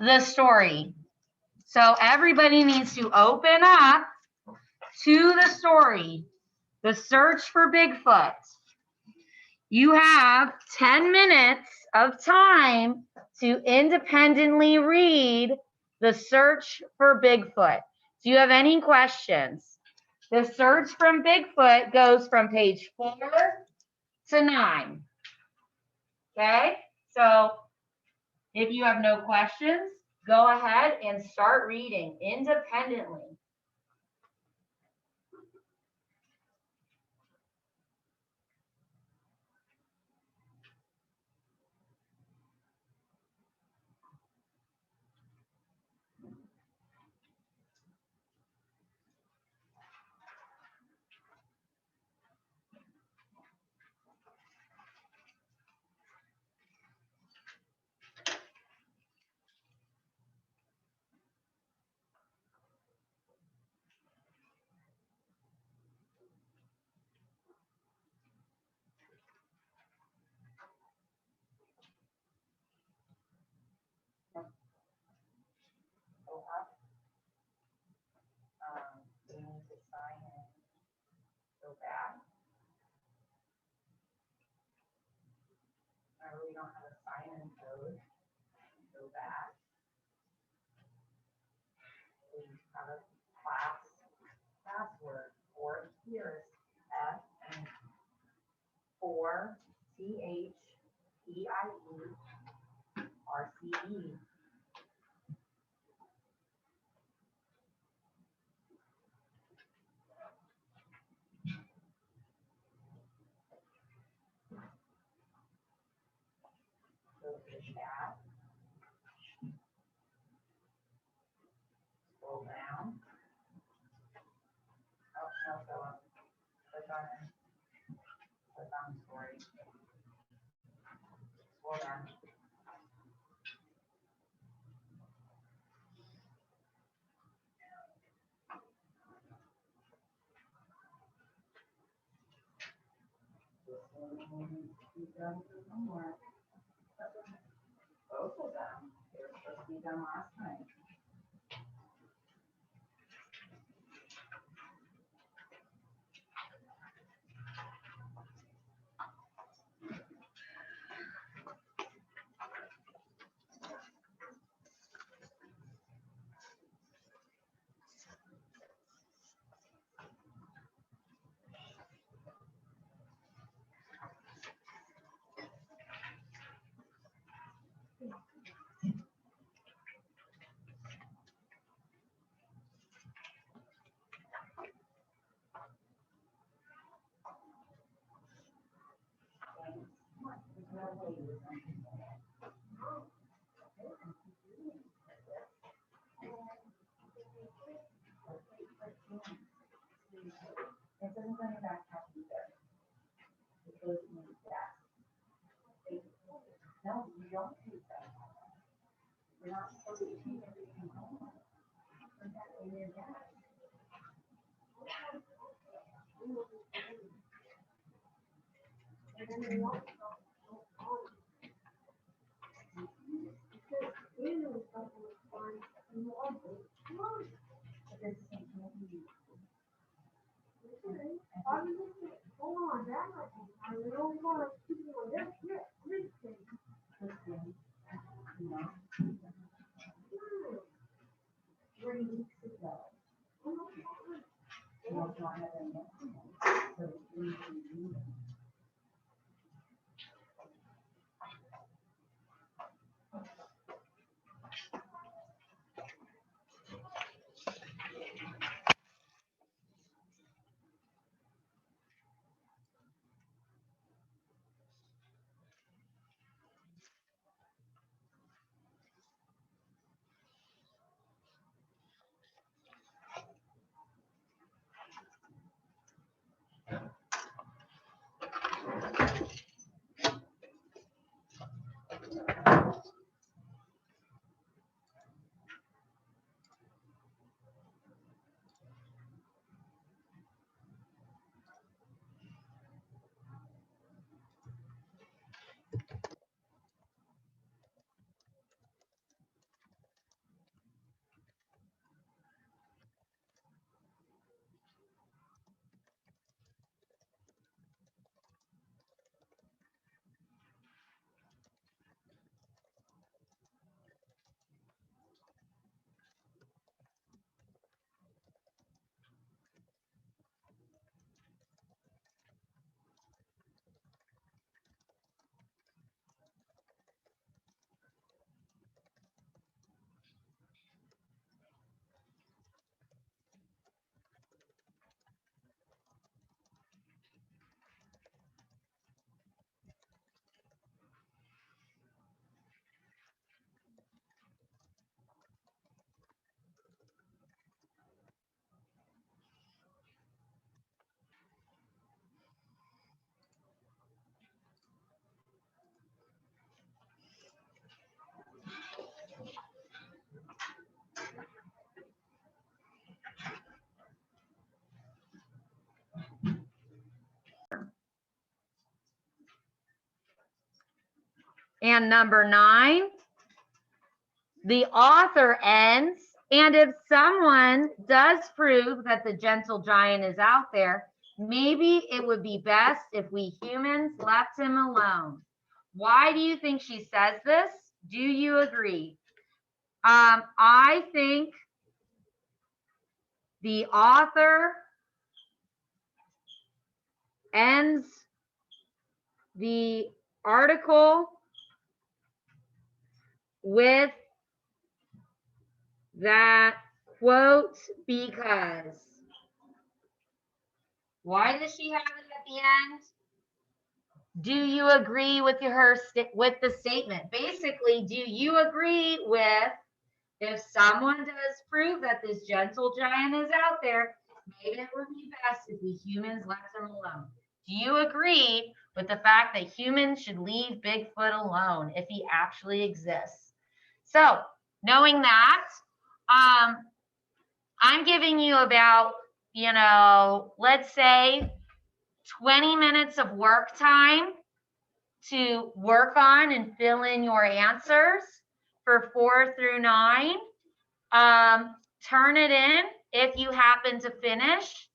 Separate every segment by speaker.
Speaker 1: the story. So everybody needs to open up to the story, The Search for Bigfoot. You have 10 minutes of time to independently read The Search for Bigfoot. Do you have any questions? The Search from Bigfoot goes from page 4 to 9. Okay, so if you have no questions, go ahead and start reading independently. We need to sign in. Go back. Remember, we don't have a sign-in code. Go back. We have a class password. For here is F4CHEIERCE. Go to the chat. Scroll down. Oh, no, go up. Click on it. Click on story. Scroll down. You've done your homework. Both of them. They were supposed to be done last night. It doesn't go in your backpack either. It goes in your desk. No, you don't take that. You're not supposed to take everything home. Put that in your desk. And number 9, the author ends, and if someone does prove that the gentle giant is out there, maybe it would be best if we humans left him alone. Why do you think she says this? Do you agree? I think the author ends the article with that quote because. Why does she have it at the end? Do you agree with with the statement? Basically, do you agree with if someone does prove that this gentle giant is out there, maybe it would be best if we humans left him alone? Do you agree with the fact that humans should leave Bigfoot alone if he actually exists? So, knowing that, I'm giving you about, let's say 20 minutes of work time to work on and fill in your answers for 4 through 9. Turn it in if you happen to finish.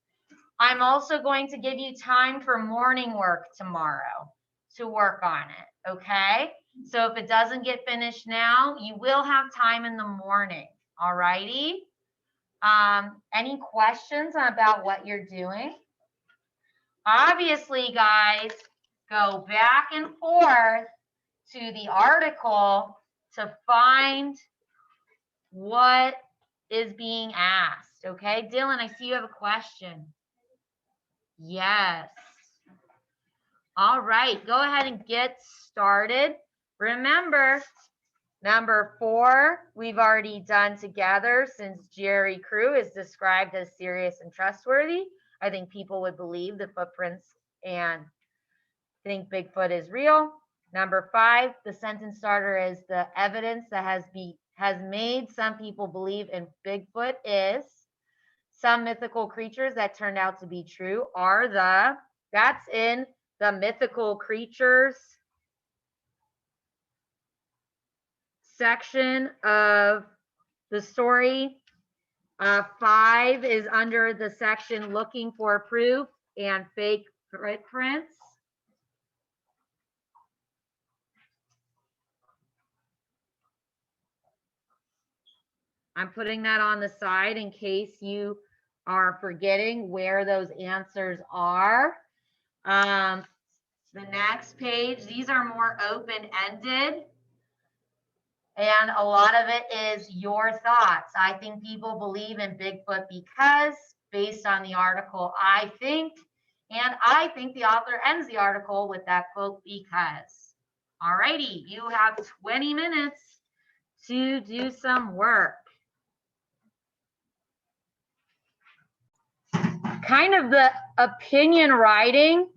Speaker 1: I'm also going to give you time for morning work tomorrow to work on it, okay? So if it doesn't get finished now, you will have time in the morning, all righty? Any questions about what you're doing? Obviously, guys, go back and forth to the article to find what is being asked, okay? Dylan, I see you have a question. Yes. All right, go ahead and get started. Remember, number 4, we've already done together since Jerry Crew is described as serious and trustworthy. I think people would believe the footprints and think Bigfoot is real. Number 5, the sentence starter is the evidence that has made some people believe in Bigfoot is some mythical creatures that turned out to be true are that's in the mythical creatures section of the story. 5 is under the section looking for proof and fake footprints. I'm putting that on the side in case you are forgetting where those answers are. The next page, these are more open-ended. And a lot of it is your thoughts. I think people believe in Bigfoot because, based on the article, I think, and I think the author ends the article with that quote because. All righty, you have 20 minutes to do some work. Kind of the opinion writing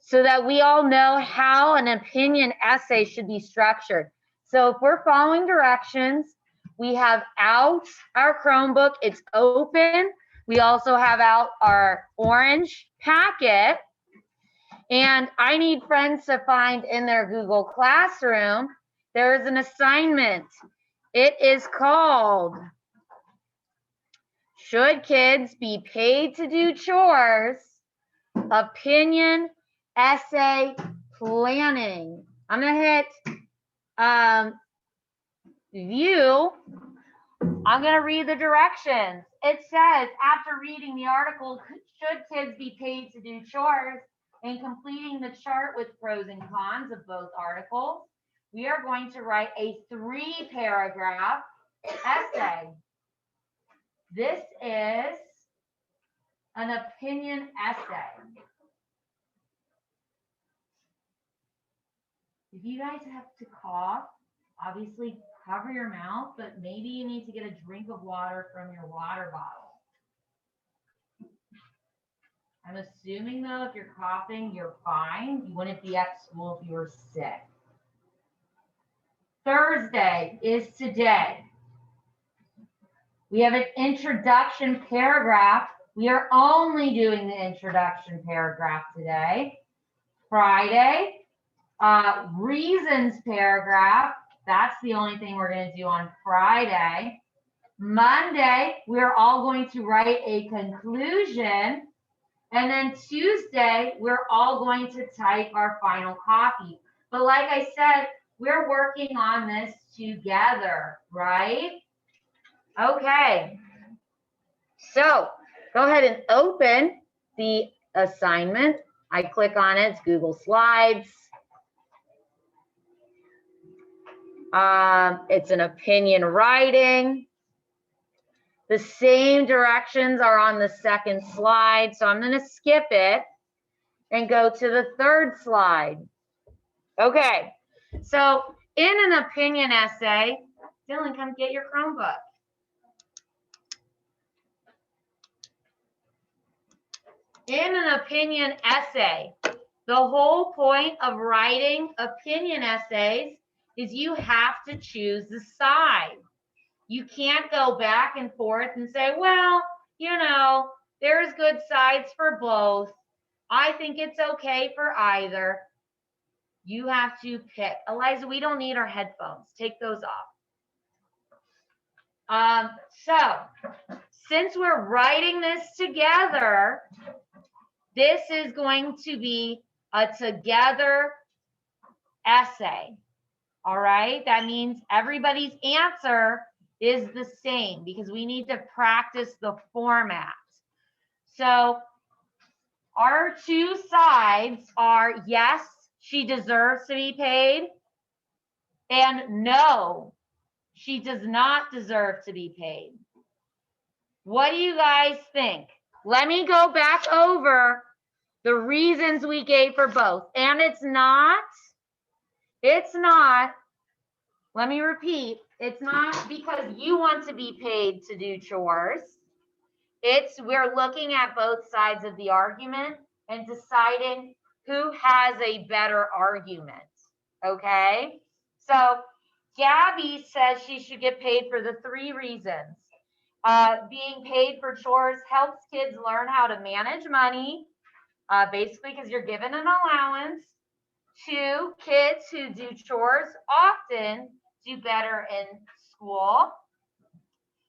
Speaker 1: so that we all know how an opinion essay should be structured. So if we're following directions, we have out our Chromebook, it's open. We also have out our orange packet. And I need friends to find in their Google Classroom, there is an assignment. It is called, Should Kids Be Paid to Do Chores? Opinion Essay Planning. I'm gonna hit view. I'm going to read the directions. It says, after reading the article, should kids be paid to do chores, and completing the chart with pros and cons of both articles, we are going to write a 3-paragraph essay. This is an opinion essay. If you guys have to cough, obviously cover your mouth, but maybe you need to get a drink of water from your water bottle. I'm assuming though, if you're coughing, you're fine. You wouldn't be at school if you were sick. Thursday is today. We have an introduction paragraph. We are only doing the introduction paragraph today. Friday, Reasons paragraph, that's the only thing we're going to do on Friday. Monday, we're all going to write a conclusion. And then Tuesday, we're all going to type our final copy. But like I said, we're working on this together, right? Okay. So go ahead and open the assignment. I click on it, it's Google Slides. It's an opinion writing. The same directions are on the second slide, so I'm going to skip it and go to the third slide. Okay, so in an opinion essay, Dylan, come get your Chromebook. In an opinion essay, the whole point of writing opinion essays is you have to choose the side. You can't go back and forth and say, well, you know, there's good sides for both. I think it's okay for either. You have to pick. Eliza, we don't need our headphones. Take those off. So since we're writing this together, this is going to be a together essay. All right. That means everybody's answer is the same because we need to practice the format. So our two sides are yes, she deserves to be paid, and no, she does not deserve to be paid. What do you guys think? Let me go back over the reasons we gave for both. And it's not, let me repeat, it's not because you want to be paid to do chores. We're looking at both sides of the argument and deciding who has a better argument, okay? So Gabby says she should get paid for the 3 reasons. Being paid for chores helps kids learn how to manage money, basically because you're given an allowance. 2, kids who do chores often do better in school.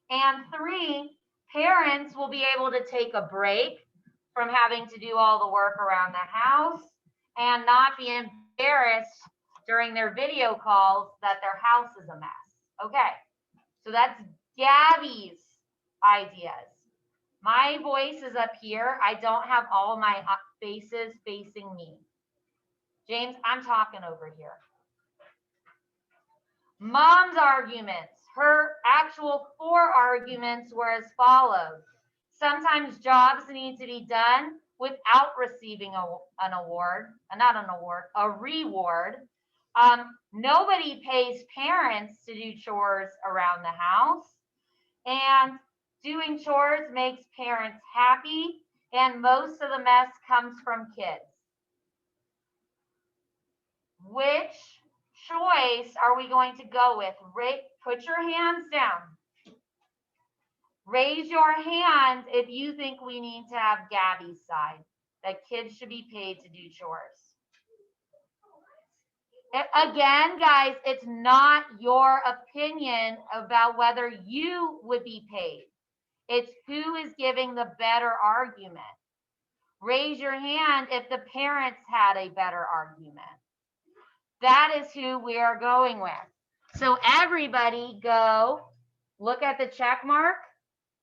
Speaker 1: And 3, parents will be able to take a break from having to do all the work around the house and not be embarrassed during their video calls that their house is a mess. Okay, so that's Gabby's ideas. My voice is up here. I don't have all my faces facing me. James, I'm talking over here. Mom's arguments. Her actual 4 arguments were as follows. Sometimes jobs need to be done without receiving an award, not an award, a reward. Nobody pays parents to do chores around the house. And doing chores makes parents happy, and most of the mess comes from kids. Which choice are we going to go with? Put your hands down. Raise your hand if you think we need to have Gabby's side, that kids should be paid to do chores. Again, guys, it's not your opinion about whether you would be paid. It's who is giving the better argument. Raise your hand if the parents had a better argument. That is who we are going with. So everybody go look at the check mark,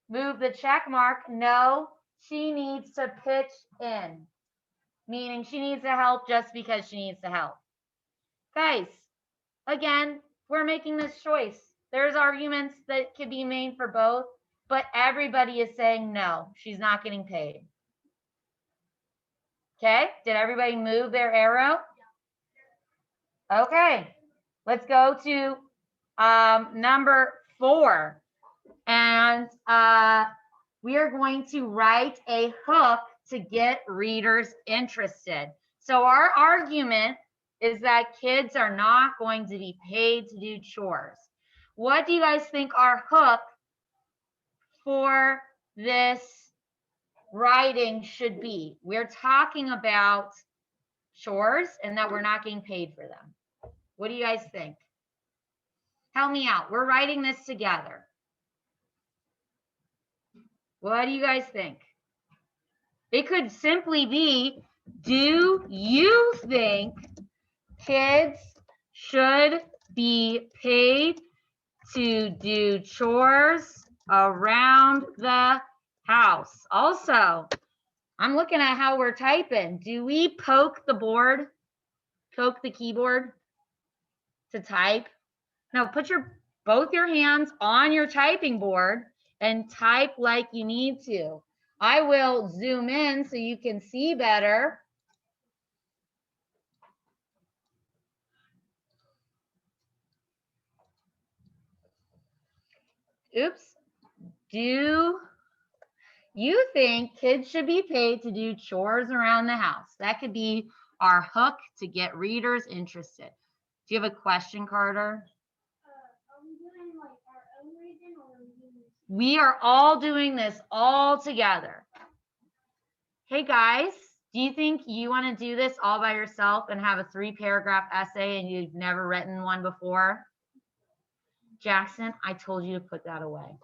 Speaker 1: move the check mark. No, she needs to pitch in, meaning she needs to help just because she needs to help. Guys, again, we're making this choice. There's arguments that could be made for both, but everybody is saying no, she's not getting paid. Okay, did everybody move their arrow? Okay, let's go to number 4. And we are going to write a hook to get readers interested. So our argument is that kids are not going to be paid to do chores. What do you guys think our hook for this writing should be? We're talking about chores and that we're not getting paid for them. What do you guys think? Help me out. We're writing this together. What do you guys think? It could simply be, do you think kids should be paid to do chores around the house? Also, I'm looking at how we're typing. Do we poke the board, poke the keyboard to type? No, put both your hands on your typing board and type like you need to. I will zoom in so you can see better. Oops. Do you think kids should be paid to do chores around the house? That could be our hook to get readers interested. Do you have a question, Carter?
Speaker 2: Are we doing like our own reading, or are we doing this?
Speaker 1: We are all doing this all together. Hey guys, do you think you want to do this all by yourself and have a 3-paragraph essay and you've never written one before? Jackson, I told you to put that away.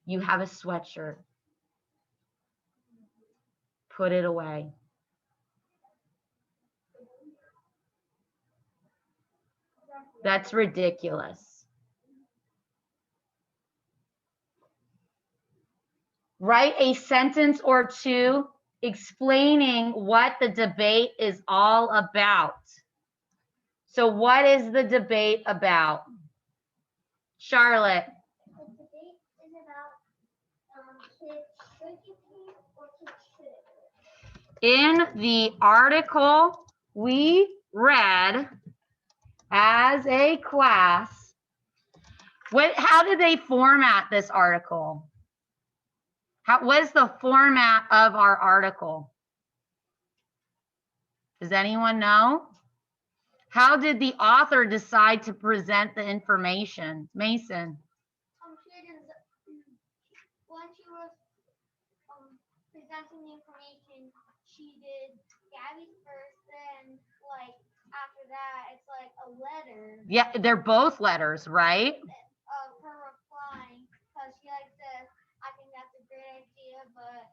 Speaker 1: You have a sweatshirt. Put it away. That's ridiculous. Write a sentence or two explaining what the debate is all about. So what is the debate about? Charlotte.
Speaker 2: The debate is about kids should get paid or kids shouldn't.
Speaker 1: In the article we read as a class, how did they format this article? What is the format of our article? Does anyone know? How did the author decide to present the information? Mason.
Speaker 2: When she was presenting the information, she did Gabby's first, then like after that, it's like a letter.
Speaker 1: Yeah, they're both letters, right?
Speaker 2: Her replying, because she like says, I think that's a great idea, but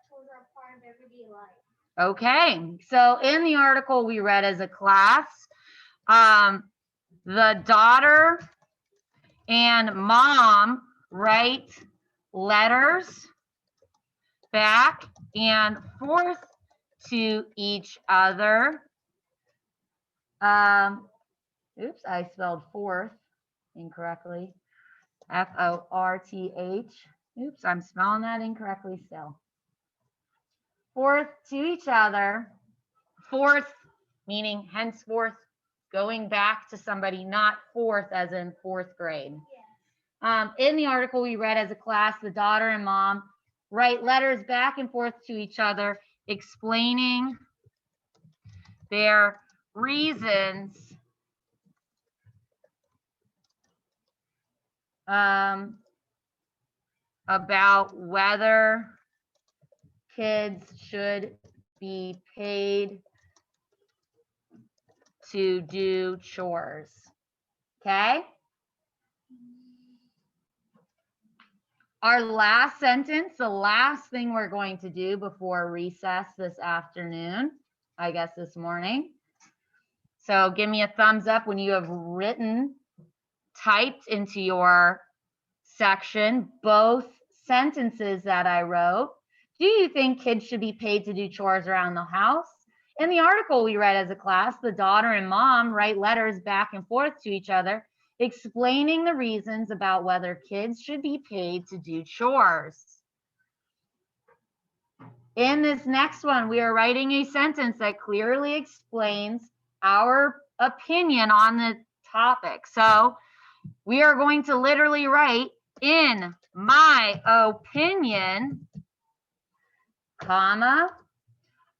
Speaker 2: chores are part of everyday life.
Speaker 1: Okay, so in the article we read as a class, the daughter and mom write letters back and forth to each other. Oops, I spelled fourth incorrectly. F-O-R-T-H. Oops, I'm spelling that incorrectly still. Forth to each other. Fourth, meaning henceforth, going back to somebody, not fourth as in 4th grade.
Speaker 2: Yeah.
Speaker 1: In the article we read as a class, the daughter and mom write letters back and forth to each other, explaining their reasons about whether kids should be paid to do chores. Okay? Our last sentence, the last thing we're going to do before recess this afternoon, I guess this morning. So give me a thumbs up when you have typed into your section both sentences that I wrote. Do you think kids should be paid to do chores around the house? In the article we read as a class, the daughter and mom write letters back and forth to each other, explaining the reasons about whether kids should be paid to do chores. In this next one, we are writing a sentence that clearly explains our opinion on the topic. So we are going to literally write, in my opinion, comma,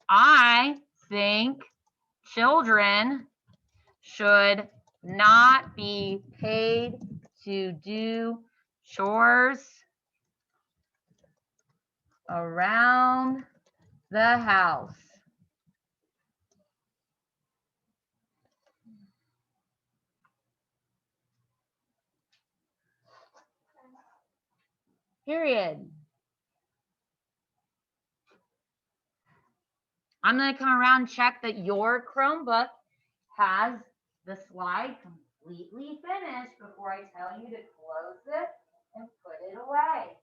Speaker 1: I think children should not be paid to do chores around the house. Period. I'm going to come around and check that your Chromebook has the slide completely finished before I tell you to close it and put it away.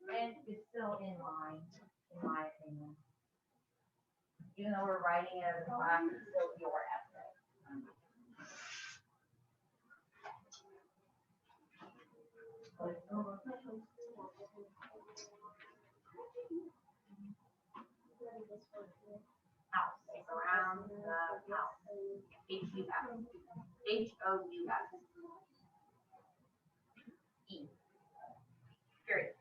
Speaker 1: And it's still in line, in my opinion. Even though we're writing it as a class, it's still your essay. House, it's around the house. H-U-S. H-O-U-S. E. Period.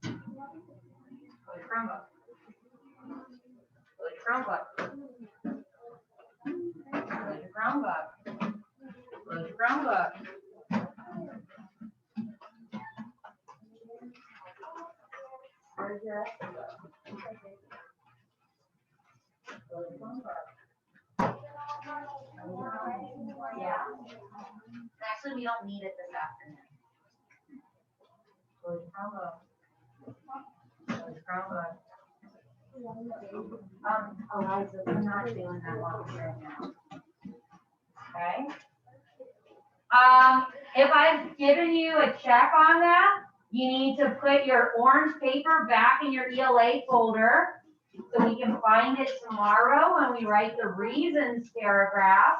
Speaker 1: Go to Chromebook. Go to Chromebook. Go to Chromebook. Go to Chromebook. Where's your essay go? Go to Chromebook. Yeah. Actually, we don't need it this afternoon. Go to Chromebook. Go to Chromebook. Eliza, we're not doing that while we're here now. Okay. If I've given you a check on that, you need to put your orange paper back in your ELA folder so we can find it tomorrow when we write the reasons paragraph.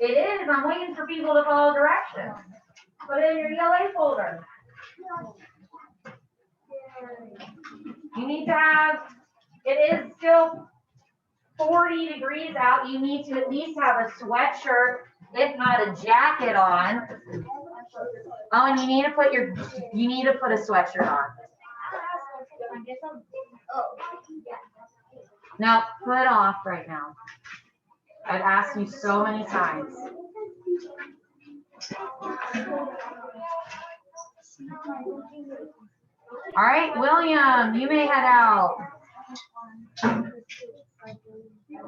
Speaker 1: It is. I'm waiting for people to follow directions. Put it in your ELA folder. You need to have, it is still 40 degrees out. You need to at least have a sweatshirt, if not a jacket on. Oh, and you need to put a sweatshirt on. Now, put off right now. I've asked you so many times. All right, William, you may head out.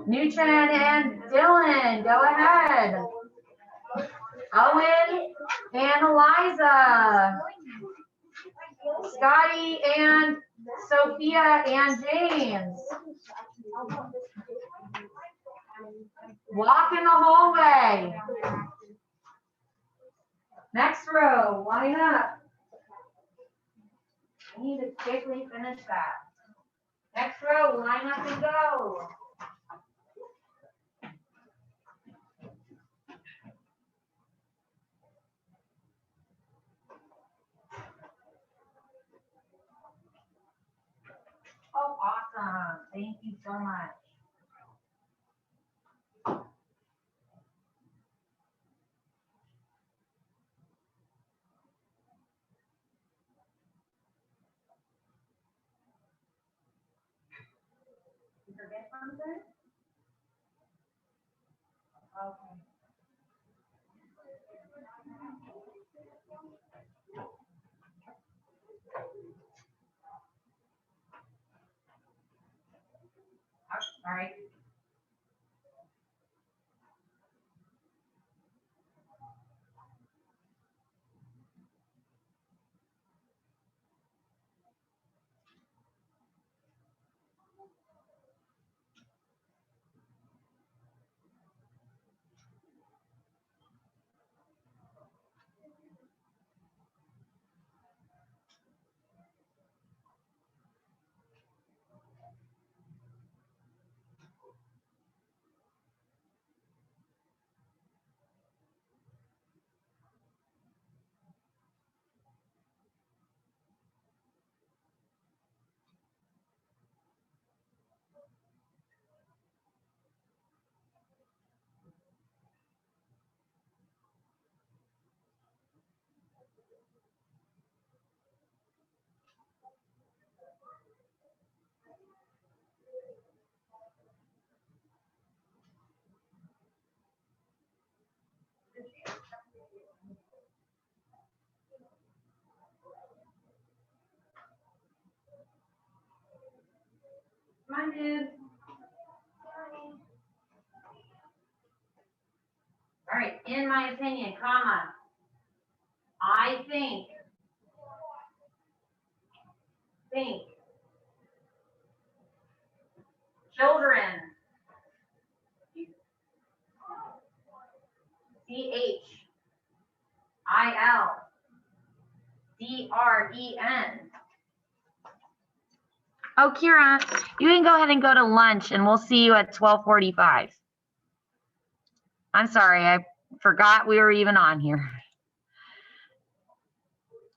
Speaker 1: Newton and Dylan, go ahead. Owen and Eliza. Scotty and Sophia and James. Walk in the hallway. Next row, line up. I need to quickly finish that. Next row, line up and go. Oh, awesome. Thank you so much. You forget something? Okay. All right. Come on, dude. All right, in my opinion, comma. I think. Children. CHILDREN. Oh, Kira, you can go ahead and go to lunch and we'll see you at 12:45. I'm sorry, I forgot we were even on here.